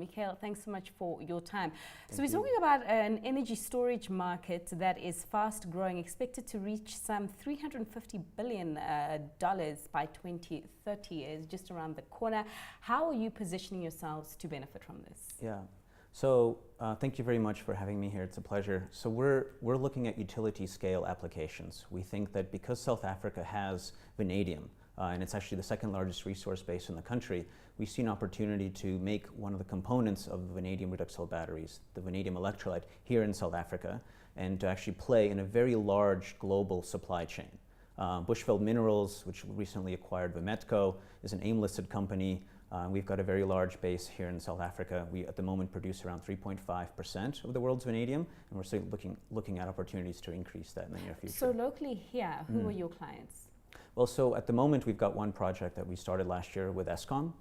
Mikhail, thanks so much for your time. So we're talking about an energy storage market that is fast growing, expected to reach some $350 billion by 2030. It's just around the corner. How are you positioning yourselves to benefit from this? Yeah. So thank you very much for having me here. It's a pleasure. So we're looking at utility scale applications. We think that because South Africa has vanadium, and it's actually the second largest resource base in the country, we see an opportunity to make one of the components of the vanadium redox cell batteries, the vanadium electrolyte, here in South Africa, and to actually play in a very large global supply chain. Bushveld Minerals, which recently acquired Vametco, is an AIM-listed company. We've got a very large base here in South Africa. We, at the moment, produce around 3.5% of the world's vanadium, and we're still looking at opportunities to increase that in the near future. So locally here, who are your clients? Well, so at the moment, we've got one project that we started last year with Eskom,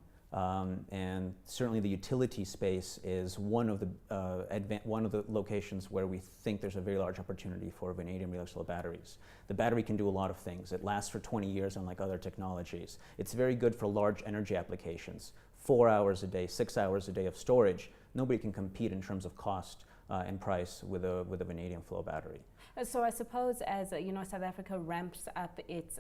and certainly the utility space is one of the locations where we think there's a very large opportunity for vanadium redox cell batteries. The battery can do a lot of things. It lasts for 20 years, unlike other technologies. It's very good for large energy applications. 4 hours a day, 6 hours a day of storage. Nobody can compete in terms of cost and price with a vanadium flow battery. So I suppose as South Africa ramps up its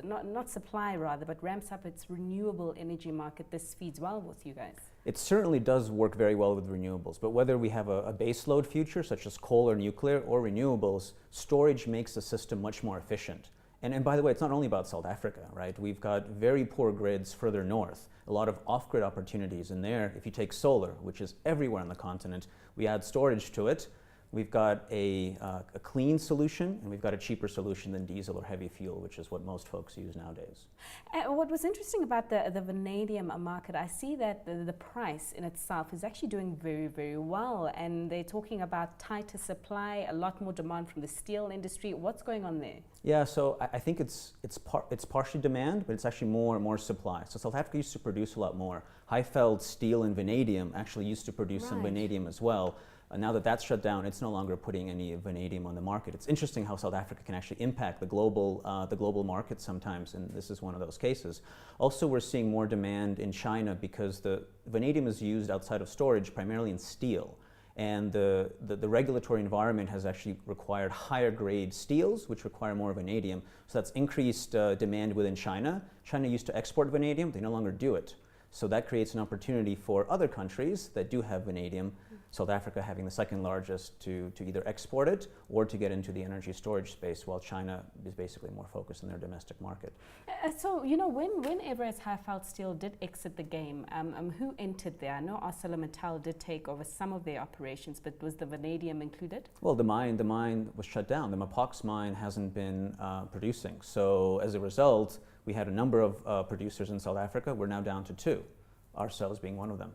not supply rather, but ramps up its renewable energy market, this feeds well with you guys. It certainly does work very well with renewables, but whether we have a base load future such as coal or nuclear or renewables, storage makes the system much more efficient. And by the way, it's not only about South Africa, right? We've got very poor grids further north, a lot of off-grid opportunities in there. If you take solar, which is everywhere on the continent, we add storage to it. We've got a clean solution, and we've got a cheaper solution than diesel or heavy fuel, which is what most folks use nowadays. What was interesting about the vanadium market, I see that the price in itself is actually doing very, very well, and they're talking about tighter supply, a lot more demand from the steel industry. What's going on there? Yeah, so I think it's partially demand, but it's actually more supply. So South Africa used to produce a lot more. Highveld Steel and Vanadium actually used to produce some vanadium as well. Now that that's shut down, it's no longer putting any vanadium on the market. It's interesting how South Africa can actually impact the global market sometimes, and this is one of those cases. Also, we're seeing more demand in China because the vanadium is used outside of storage primarily in steel. And the regulatory environment has actually required higher grade steels, which require more vanadium. So that's increased demand within China. China used to export vanadium, they no longer do it. So that creates an opportunity for other countries that do have vanadium, South Africa having the second largest, to either export it or to get into the energy storage space, while China is basically more focused on their domestic market. So, whenever as Highveld Steel did exit the game, who entered there? I know ArcelorMittal did take over some of their operations, but was the vanadium included? Well, the mine was shut down. The Mapox mine hasn't been producing. So as a result, we had a number of producers in South Africa. We're now down to 2, ourselves being one of them.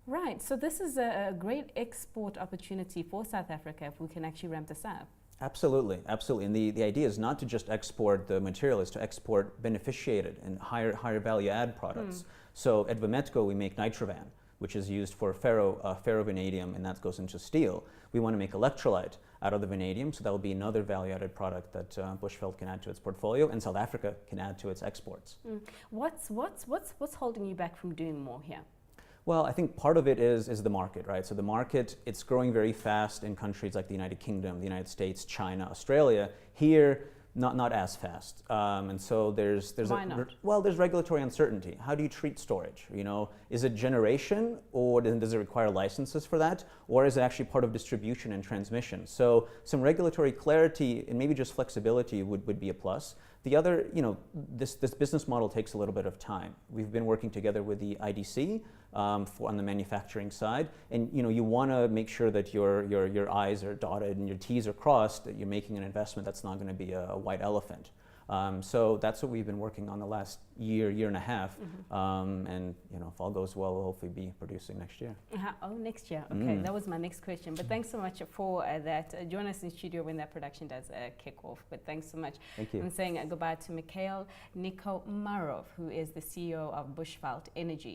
Right, so this is a great export opportunity for South Africa if we can actually ramp this up. Absolutely, absolutely. And the idea is not to just export the material, it's to export beneficiated and higher value add products. So at Vametco, we make nitrovan, which is used for ferrovanadium, and that goes into steel. We want to make electrolyte out of the vanadium, so that will be another value-added product that Bushveld can add to its portfolio, and South Africa can add to its exports. What's holding you back from doing more here? Well, I think part of it is the market, right? So the market, it's growing very fast in countries like the United Kingdom, the United States, China, Australia. Here, not as fast, and so there's Why not? Well, there's regulatory uncertainty. How do you treat storage? Is it generation, or does it require licenses for that, or is it actually part of distribution and transmission? So some regulatory clarity and maybe just flexibility would be a plus. The other, this business model takes a little bit of time. We've been working together with the IDC on the manufacturing side, and you want to make sure that your I's are dotted and your T's are crossed, that you're making an investment that's not going to be a white elephant. So that's what we've been working on the last year and a half, and if all goes well, we'll hopefully be producing next year. Oh, next year. Okay, that was my next question. But thanks so much for that. Join us in studio when that production does kick off. But thanks so much. Thank you. I'm saying goodbye to Mikhail Nikomarov, who is the CEO of Bushveld Energy.